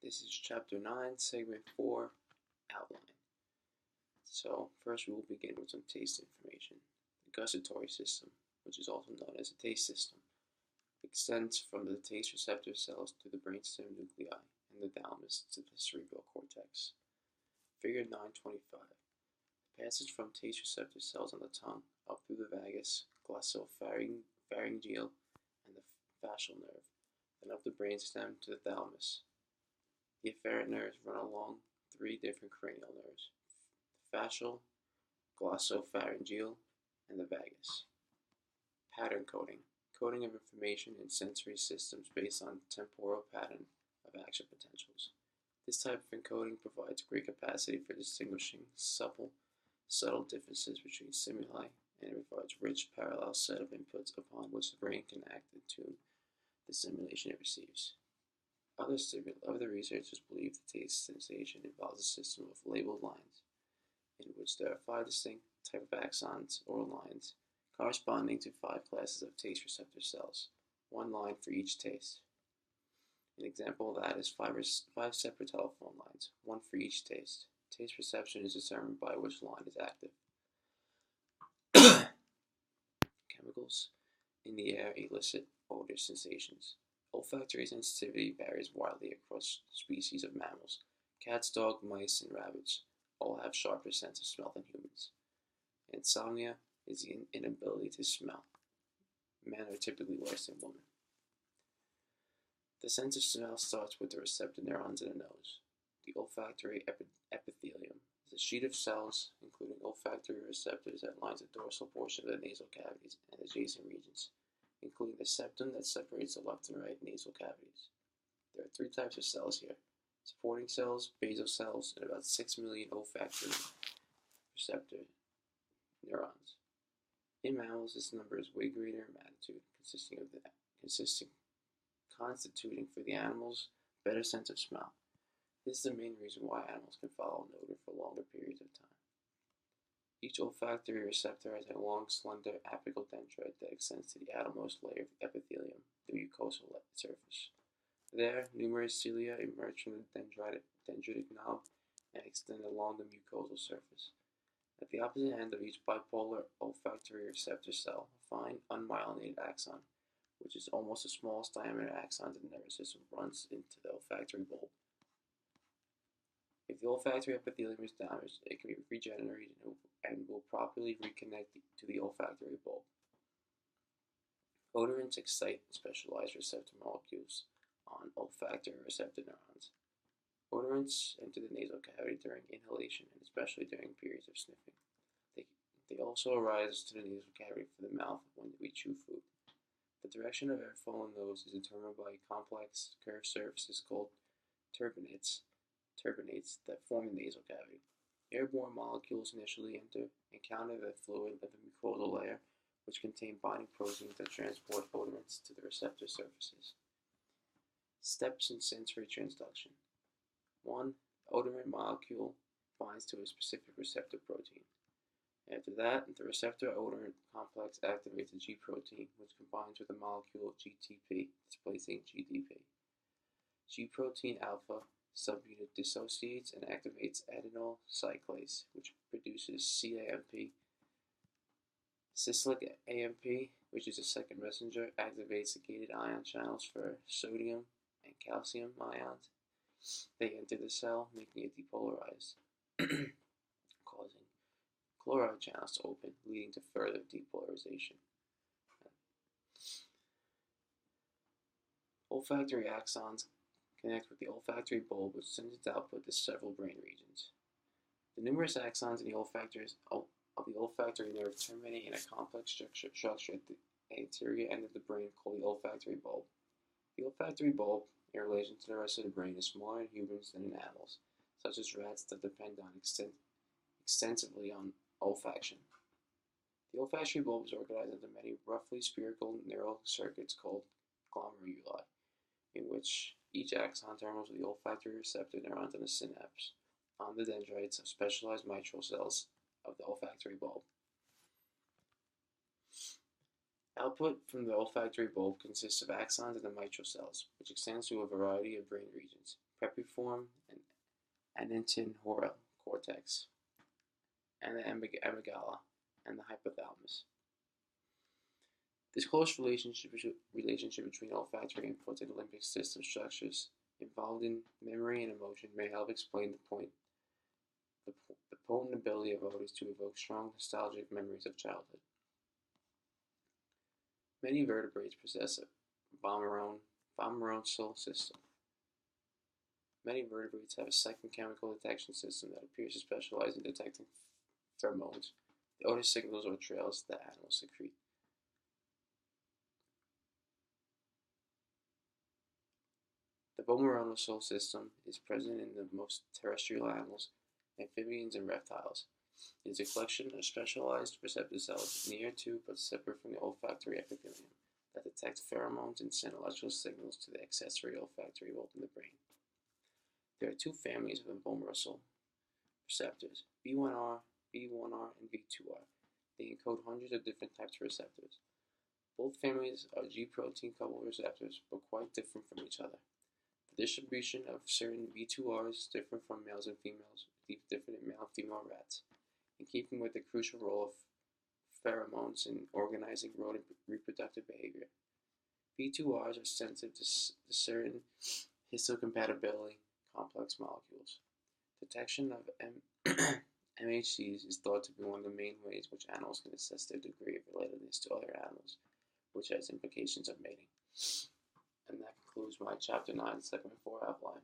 This is Chapter 9, Segment 4, Outline. So, first we will begin with some taste information. The gustatory system, which is also known as the taste system, extends from the taste receptor cells to the brainstem nuclei and the thalamus to the cerebral cortex. Figure 925. The passage from taste receptor cells on the tongue up through the vagus, glossopharyngeal, and the fascial nerve, then up the brainstem to the thalamus. The afferent nerves run along three different cranial nerves: the fascial, glossopharyngeal, and the vagus. Pattern coding. Coding of information in sensory systems based on temporal pattern of action potentials. This type of encoding provides great capacity for distinguishing subtle differences between stimuli, and it provides rich parallel set of inputs upon which the brain can act and tune the stimulation it receives. Other researchers believe the taste sensation involves a system of labeled lines, in which there are 5 distinct types of axons or lines, corresponding to 5 classes of taste receptor cells, 1 line for each taste. An example of that is 5 separate telephone lines, 1 for each taste. Taste perception is determined by which line is active. Chemicals in the air elicit odor sensations. Olfactory sensitivity varies widely across species of mammals. Cats, dogs, mice, and rabbits all have sharper sense of smell than humans. Insomnia is the inability to smell. Men are typically worse than women. The sense of smell starts with the receptor neurons in the nose. The olfactory epithelium is a sheet of cells, including olfactory receptors, that lines the dorsal portion of the nasal cavities and adjacent regions, including the septum that separates the left and right nasal cavities. There are 3 types of cells here: supporting cells, basal cells, and about 6 million olfactory receptor neurons. In mammals, this number is way greater in magnitude, constituting for the animals better sense of smell. This is the main reason why animals can follow an odor for longer periods of time. Each olfactory receptor has a long, slender apical dendrite that extends to the outermost layer of epithelium, the mucosal surface. There, numerous cilia emerge from the dendritic knob and extend along the mucosal surface. At the opposite end of each bipolar olfactory receptor cell, a fine, unmyelinated axon, which is almost the smallest diameter axons in the nervous system, runs into the olfactory bulb. If the olfactory epithelium is damaged, it can be regenerated and will properly reconnect to the olfactory bulb. Odorants excite specialized receptor molecules on olfactory receptor neurons. Odorants enter the nasal cavity during inhalation and especially during periods of sniffing. They also arise to the nasal cavity from the mouth when we chew food. The direction of airflow in the nose is determined by complex curved surfaces called turbinates that form the nasal cavity. Airborne molecules initially encounter the fluid of the mucosal layer, which contain binding proteins that transport odorants to the receptor surfaces. Steps in sensory transduction. 1. The odorant molecule binds to a specific receptor protein. After that, the receptor odorant complex activates a G protein, which combines with the molecule GTP, displacing GDP. G protein alpha subunit dissociates and activates adenyl cyclase, which produces CAMP. Cyclic AMP, which is a second messenger, activates the gated ion channels for sodium and calcium ions. They enter the cell, making it depolarized, causing chloride channels to open, leading to further depolarization. Olfactory axons connect with the olfactory bulb, which sends its output to several brain regions. The numerous axons in the olfactory nerve terminate in a complex structure at the anterior end of the brain called the olfactory bulb. The olfactory bulb, in relation to the rest of the brain, is smaller in humans than in animals, such as rats, that depend extensively on olfaction. The olfactory bulb is organized into many roughly spherical neural circuits called glomeruli, in which each axon terminals with the olfactory receptor neurons in the synapse on the dendrites of specialized mitral cells of the olfactory bulb. Output from the olfactory bulb consists of axons and the mitral cells, which extends to a variety of brain regions: prepiform and antennae cortex, and the amygdala, and the hypothalamus. This close relationship between olfactory inputs and limbic system structures involved in memory and emotion may help explain the potent ability of odors to evoke strong nostalgic memories of childhood. Many vertebrates possess a vomeronasal system. Many vertebrates have a second chemical detection system that appears to specialize in detecting pheromones, the odor signals or trails that animals secrete. The vomeronasal system is present in the most terrestrial animals, amphibians, and reptiles. It is a collection of specialized receptor cells near to but separate from the olfactory epithelium that detect pheromones and send electrical signals to the accessory olfactory bulb in the brain. There are two families of vomeronasal receptors, V1R, and V2R. They encode hundreds of different types of receptors. Both families are G protein coupled receptors, but quite different from each other. The distribution of certain V2Rs is different from males and females, different in male and female rats, in keeping with the crucial role of pheromones in organizing rodent reproductive behavior. V2Rs are sensitive to certain histocompatibility complex molecules. Detection of MHCs is thought to be one of the main ways which animals can assess their degree of relatedness to other animals, which has implications of mating. And that concludes my Chapter 9, Segment 4 outline.